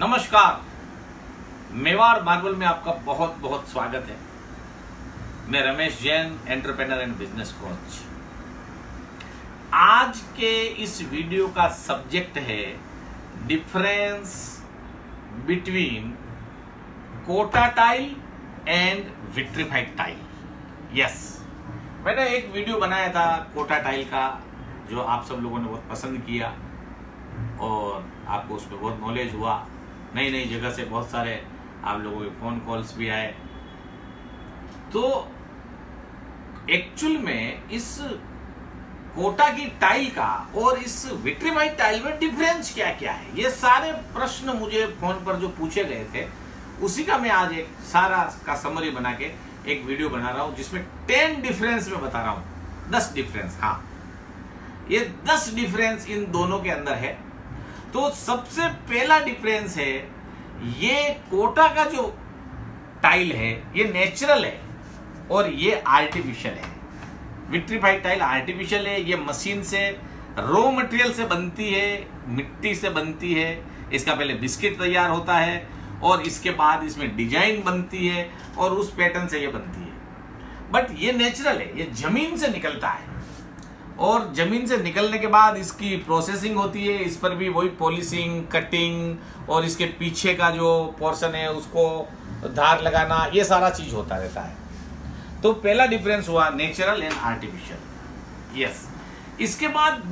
नमस्कार। मेवाड़ मार्बल में आपका बहुत बहुत स्वागत है। मैं Ramesh Jain, entrepreneur and business coach. आज के इस वीडियो का सब्जेक्ट है difference between Kota tile and vitrified tile. Yes, मैंने एक वीडियो बनाया था कोटा टाइल का, जो आप सब लोगों ने बहुत पसंद किया और आपको उसमें बहुत नॉलेज हुआ। नई नई जगह से बहुत सारे आप लोगों के फोन कॉल्स भी आए। तो एक्चुअल में इस कोटा की टाइल का और इस विट्रीफाइड टाइल में डिफरेंस क्या क्या है, ये सारे प्रश्न मुझे फोन पर जो पूछे गए थे, उसी का मैं आज एक सारा का समरी बना के एक वीडियो बना रहा हूं, जिसमें 10 डिफरेंस में बता रहा हूं। 10 डिफरेंस, हाँ, ये 10 डिफरेंस इन दोनों के अंदर है। तो सबसे पहला डिफरेंस है, ये कोटा का जो टाइल है ये नेचुरल है और ये आर्टिफिशियल है। विट्रीफाइड टाइल आर्टिफिशियल है, ये मशीन से रॉ मटेरियल से बनती है, मिट्टी से बनती है। इसका पहले बिस्किट तैयार होता है और इसके बाद इसमें डिजाइन बनती है और उस पैटर्न से ये बनती है। बट ये नेचुरल है, ये जमीन से निकलता है और जमीन से निकलने के बाद इसकी प्रोसेसिंग होती है। इस पर भी वही पॉलिशिंग, कटिंग और इसके पीछे का जो पोर्शन है उसको धार लगाना, ये सारा चीज होता रहता है। तो पहला डिफरेंस हुआ नेचुरल एंड आर्टिफिशियल। यस, इसके बाद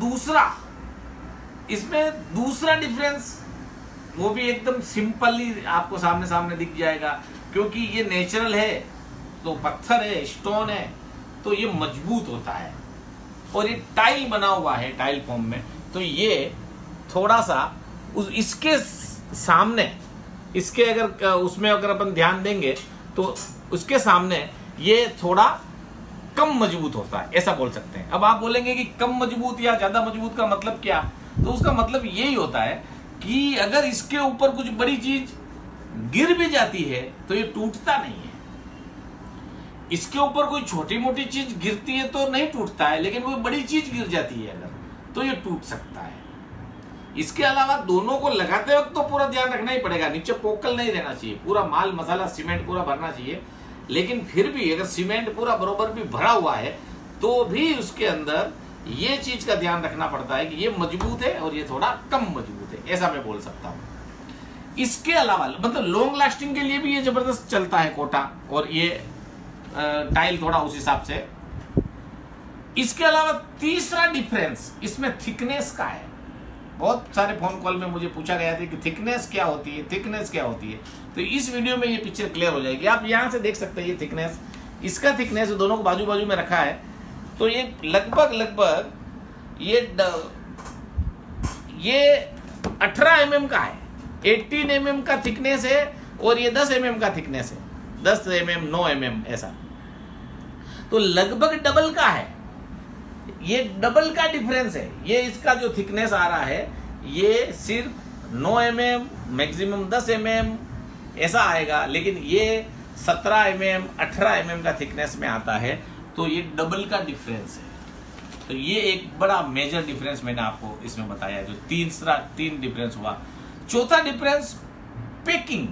इसमें दूसरा डिफरेंस, वो भी एकदम सिंपली आपको सामने सामने दिख जाएगा। क्योंकि ये नेचुरल है तो पत्थर है, स्टोन है, तो ये मजबूत होता है और ये टाइल बना हुआ है टाइल फॉर्म में, तो ये थोड़ा सा इसके सामने, इसके अगर उसमें अगर अपन ध्यान देंगे तो उसके सामने ये थोड़ा कम मजबूत होता है, ऐसा बोल सकते हैं। अब आप बोलेंगे कि कम मजबूत या ज्यादा मजबूत का मतलब क्या, तो उसका मतलब यही होता है कि अगर इसके ऊपर कुछ बड़ी चीज गिर भी जाती है तो ये टूटता नहीं है। इसके ऊपर कोई छोटी मोटी चीज गिरती है तो नहीं टूटता है, लेकिन कोई बड़ी चीज गिर जाती है अगर, तो ये टूट सकता है। इसके अलावा दोनों को लगाते वक्त तो पूरा ध्यान रखना ही पड़ेगा, नीचे पोकल नहीं रहना चाहिए, पूरा माल मसाला सीमेंट पूरा भरना चाहिए। लेकिन फिर भी अगर सीमेंट पूरा बरोबर भी भरा हुआ है तो भी उसके अंदर ये चीज का ध्यान रखना पड़ता है कि ये मजबूत है और ये थोड़ा कम मजबूत है, ऐसा मैं बोल सकता हूं। इसके अलावा मतलब लॉन्ग लास्टिंग के लिए भी ये जबरदस्त चलता है कोटा, और ये टाइल थोड़ा उस हिसाब से। इसके अलावा तीसरा डिफरेंस इसमें थिकनेस का है। बहुत सारे फोन कॉल में मुझे पूछा गया था कि थिकनेस क्या होती है, थिकनेस क्या होती है। तो इस वीडियो में ये पिक्चर क्लियर हो जाएगी। आप यहां से देख सकते हैं ये थिकनेस, इसका थिकनेस दोनों को बाजू बाजू में रखा है, तो ये लगभग ये 18 mm का है, 18 mm का थिकनेस है, और ये 10 mm का थिकनेस है, 10 mm 9 mm ऐसा, तो लगभग डबल का है। ये डबल का डिफरेंस है। ये इसका जो थिकनेस आ रहा है ये सिर्फ 9 mm, मैक्सिमम 10 mm ऐसा आएगा, लेकिन ये 17 mm 18 mm का थिकनेस में आता है, तो ये डबल का डिफरेंस है। तो ये एक बड़ा मेजर डिफरेंस मैंने आपको इसमें बताया, जो तीन डिफरेंस हुआ। चौथा डिफरेंस पैकिंग,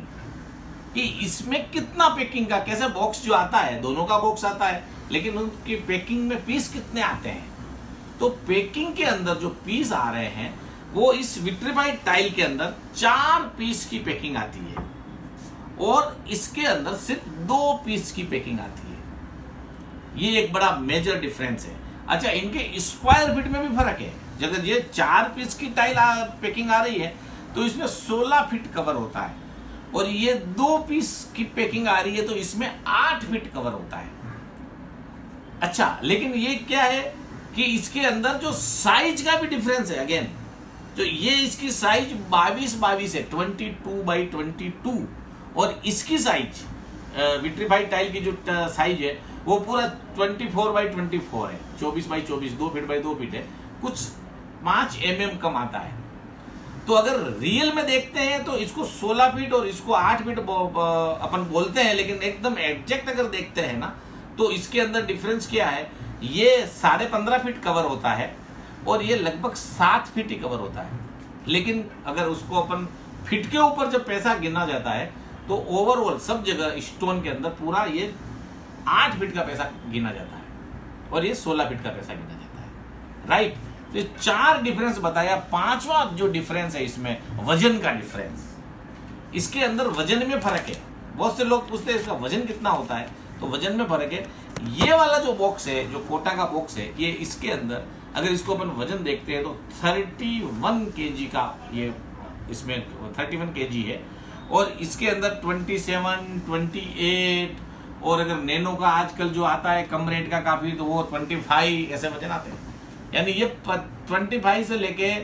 कि इसमें कितना पैकिंग का, कैसे बॉक्स जो आता है, दोनों का बॉक्स आता है, लेकिन उनकी पैकिंग में पीस कितने आते हैं। तो पैकिंग के अंदर जो पीस आ रहे हैं वो इस विट्रीफाइड टाइल के अंदर 4 पीस की पैकिंग आती है और इसके अंदर सिर्फ 2 पीस की पैकिंग आती है। ये एक बड़ा मेजर डिफरेंस है। अच्छा, इनके स्क्वायर फीट में भी फर्क है। जब ये 4 पीस की टाइल पैकिंग आ रही है तो इसमें 16 फीट कवर होता है, और ये 2 पीस की पैकिंग आ रही है तो इसमें 8 फीट कवर होता है। अच्छा, लेकिन ये क्या है कि इसके अंदर जो साइज का भी डिफरेंस है। अगेन, तो ये इसकी साइज 22 है, 22x22, और इसकी साइज विट्रीफाइड टाइल की जो साइज है वो पूरा 24x24 है, 24x24, 2 फीट बाई 2 फीट है, कुछ 5 mm कम आता है। तो अगर रियल में देखते हैं तो इसको 16 फीट और इसको 8 फीट अपन बोलते हैं, लेकिन एकदम एग्जैक्ट अगर देखते हैं ना तो इसके अंदर डिफरेंस क्या है, ये 15.5 फीट कवर होता है और ये लगभग 7 फीट ही कवर होता है। लेकिन अगर उसको अपन फीट के ऊपर जब पैसा गिना जाता है तो ओवरऑल सब जगह स्टोन के अंदर पूरा ये 8 फीट का पैसा गिना जाता है और ये 16 फीट का पैसा गिना जाता है, राइट। तो 4 डिफरेंस बताया। 5वां जो डिफरेंस है इसमें वजन का डिफरेंस, इसके अंदर वजन में फर्क है। बहुत से लोग पूछते हैं इसका वजन कितना होता है, तो वजन में फर्क है। ये वाला जो बॉक्स है, जो कोटा का बॉक्स है, ये इसके अंदर अगर इसको अपन वजन देखते हैं तो 31 kg का ये इसमें 31 kg है और इसके अंदर 27, 28 और अगर नैनो का आजकल जो आता है कम रेट का काफी, तो वो 25 ऐसे वजन आते हैं। यानी ये 25 से लेके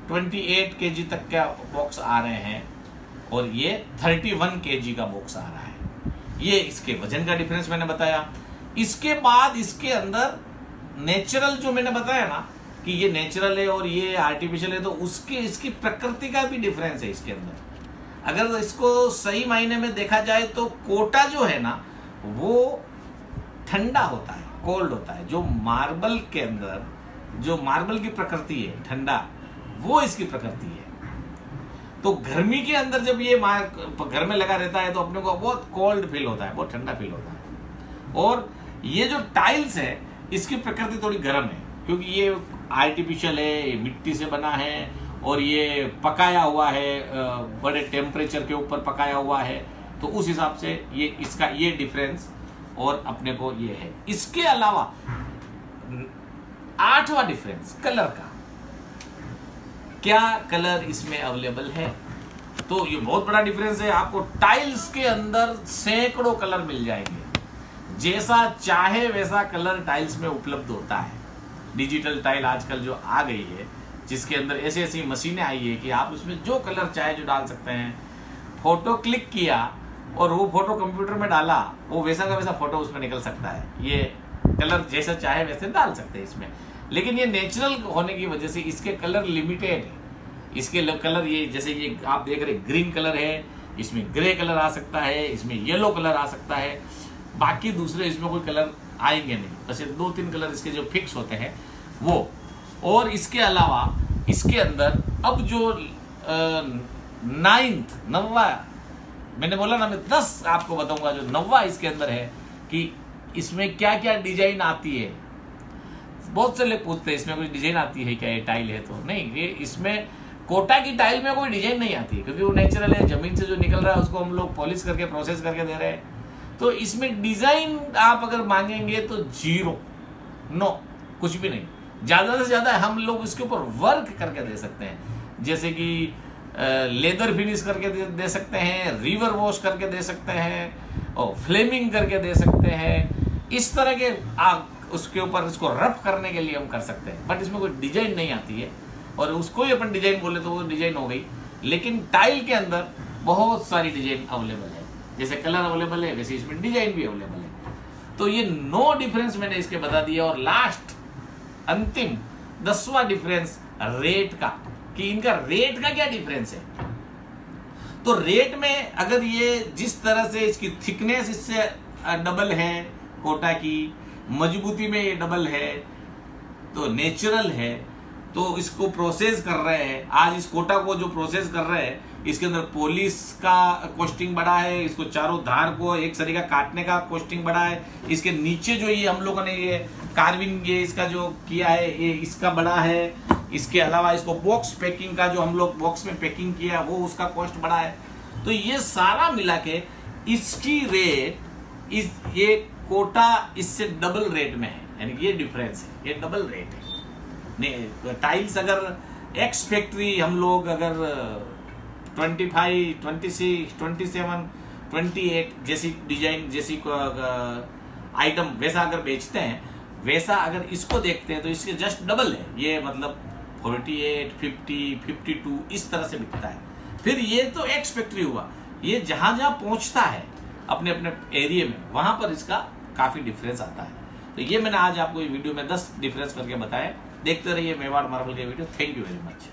28 kg तक का बॉक्स आ रहे हैं और ये 31 kg का बॉक्स आ रहा है। ये इसके वजन का डिफरेंस मैंने बताया। इसके बाद इसके अंदर नेचुरल जो मैंने बताया ना कि ये नेचुरल है और ये आर्टिफिशियल है, तो उसके इसकी प्रकृति का भी डिफरेंस है इसके अंदर। अगर इसको सही मायने में देखा जाए तो कोटा जो है ना वो ठंडा होता है, कोल्ड होता है। जो मार्बल के अंदर जो मार्बल की प्रकृति है ठंडा, वो इसकी प्रकृति है। तो गर्मी के अंदर जब ये घर में लगा रहता है तो अपने को बहुत कोल्ड फील होता है, बहुत ठंडा फील होता है। और ये जो टाइल्स है इसकी प्रकृति थोड़ी गर्म है क्योंकि ये आर्टिफिशियल है, ये मिट्टी से बना है और ये पकाया हुआ है, बड़े टेम्परेचर के ऊपर पकाया हुआ है। तो उस हिसाब से ये इसका ये डिफरेंस और अपने को ये है। इसके अलावा 8वां डिफरेंस कलर का, क्या कलर इसमें अवेलेबल है। तो ये बहुत बड़ा डिफरेंस है। आपको टाइल्स के अंदर सैकड़ों कलर मिल जाएंगे, जैसा चाहे वैसा कलर टाइल्स में उपलब्ध होता है। डिजिटल टाइल आजकल जो आ गई है, जिसके अंदर ऐसी ऐसी मशीनें आई है कि आप उसमें जो कलर चाहे जो डाल सकते हैं। फोटो क्लिक किया और वो फोटो कंप्यूटर में डाला, वो वैसा का वैसा फोटो उसमें निकल सकता है। ये कलर जैसा चाहे वैसे डाल सकते हैं इसमें। लेकिन ये नेचुरल होने की वजह से इसके कलर लिमिटेड है। इसके कलर ये जैसे ये आप देख रहे ग्रीन कलर है, इसमें ग्रे कलर आ सकता है, इसमें येलो कलर आ सकता है, बाकी दूसरे इसमें कोई कलर आएंगे नहीं। बस 2-3 कलर इसके जो फिक्स होते हैं वो। और इसके अलावा इसके अंदर अब जो 9वां मैंने बोला ना, मैं 10 आपको बताऊंगा जो 9वां इसके अंदर है कि इसमें क्या क्या डिजाइन आती है। बहुत से लोग पूछते हैं इसमें कोई डिजाइन आती है क्या, ये टाइल है तो नहीं। ये इसमें कोटा की टाइल में कोई डिजाइन नहीं आती है क्योंकि वो नेचुरल है, जमीन से जो निकल रहा है उसको हम लोग पॉलिश करके प्रोसेस करके दे रहे हैं। तो इसमें डिजाइन आप अगर मांगेंगे तो 0, नो, कुछ भी नहीं। ज्यादा से ज्यादा हम लोग इसके ऊपर वर्क करके दे सकते हैं, जैसे कि लेदर फिनिश करके दे सकते हैं, रिवर वॉश करके दे सकते हैं और फ्लेमिंग करके दे सकते हैं। इस तरह के उसके ऊपर इसको रफ करने के लिए हम कर सकते हैं। बट इसमें कोई डिजाइन नहीं आती है और उसको ही अपन डिजाइन बोले तो वो डिजाइन हो गई। लेकिन टाइल के अंदर बहुत सारी डिजाइन अवेलेबल है, जैसे कलर अवेलेबल है वैसे इसमें डिजाइन भी अवेलेबल है। तो ये 9 डिफरेंस मैंने इसके बता दिया। और लास्ट अंतिम 10वां डिफरेंस रेट का, कि इनका रेट का क्या डिफरेंस है। तो रेट में अगर ये जिस तरह से इसकी थिकनेस इससे डबल है, कोटा की मजबूती में ये डबल है, तो नेचुरल है, तो इसको प्रोसेस कर रहे हैं। आज इस कोटा को जो प्रोसेस कर रहे हैं इसके अंदर पॉलिश का कॉस्टिंग बढ़ा है, इसको चारों धार को एक सरी का काटने का कॉस्टिंग बढ़ा है, इसके नीचे जो ये हम लोगों ने ये कार्विंग ये इसका जो किया है ये इसका बढ़ा है। इसके अलावा इसको बॉक्स पैकिंग का जो हम लोग बॉक्स में पैकिंग किया वो उसका कॉस्ट बढ़ा है। तो ये सारा मिला के इसकी रेट ये कोटा इससे डबल रेट में है, यानी ये डिफरेंस है, ये डबल रेट है। टाइल्स अगर एक्स फैक्ट्री हम लोग अगर 25, 26, 27, 28 जैसी डिजाइन जैसी आइटम वैसा अगर बेचते हैं, वैसा अगर इसको देखते हैं तो इसके जस्ट डबल है। ये मतलब 48, 50, 52 इस तरह से बिकता है। फिर ये तो एक्स फैक्ट्री हुआ, ये जहां जहां पहुंचता है अपने अपने एरिया में वहां पर इसका काफी डिफरेंस आता है। तो ये मैंने आज आपको वीडियो में 10 डिफरेंस करके बताया। देखते रहिए मेवाड़ मार्बल के video. Thank you very much.